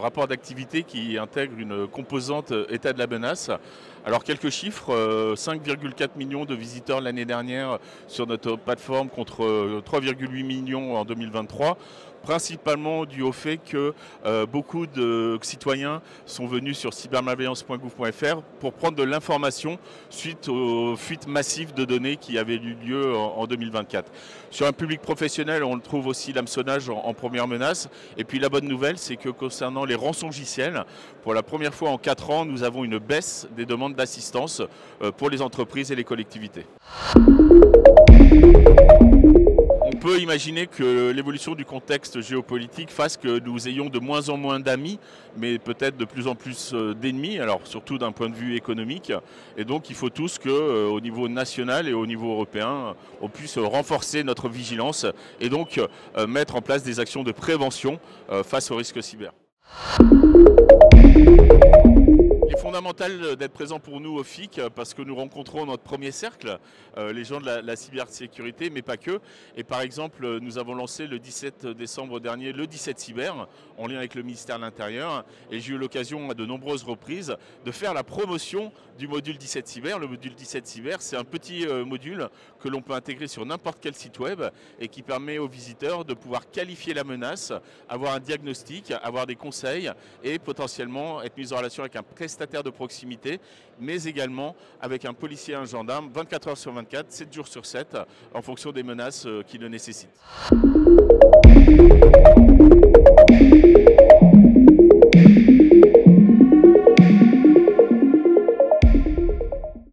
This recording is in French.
rapport d'activité qui intègre une composante état de la menace. Alors quelques chiffres, 5,4 millions de visiteurs l'année dernière sur notre plateforme contre 3,8 millions en 2023. Principalement dû au fait que beaucoup de citoyens sont venus sur cybermalveillance.gouv.fr pour prendre de l'information suite aux fuites massives de données qui avaient eu lieu en 2024. Sur un public professionnel, on le trouve aussi l'hameçonnage en première menace. Et puis la bonne nouvelle, c'est que concernant les rançongiciels, pour la première fois en 4 ans, nous avons une baisse des demandes d'assistance pour les entreprises et les collectivités. On peut imaginer que l'évolution du contexte géopolitique fasse que nous ayons de moins en moins d'amis, mais peut-être de plus en plus d'ennemis, alors surtout d'un point de vue économique. Et donc il faut tous qu'au niveau national et au niveau européen, on puisse renforcer notre vigilance et donc mettre en place des actions de prévention face aux risques cyber. Il est fondamental d'être présent pour nous au FIC parce que nous rencontrons notre premier cercle, les gens de la cybersécurité, mais pas que. Et par exemple, nous avons lancé le 17 décembre dernier le 17 Cyber, en lien avec le ministère de l'Intérieur. Et j'ai eu l'occasion à de nombreuses reprises de faire la promotion du module 17 Cyber. Le module 17 Cyber, c'est un petit module que l'on peut intégrer sur n'importe quel site web et qui permet aux visiteurs de pouvoir qualifier la menace, avoir un diagnostic, avoir des conseils et potentiellement être mis en relation avec un prestataire de proximité, mais également avec un policier et un gendarme 24 heures sur 24, 7 jours sur 7, en fonction des menaces qui le nécessitent.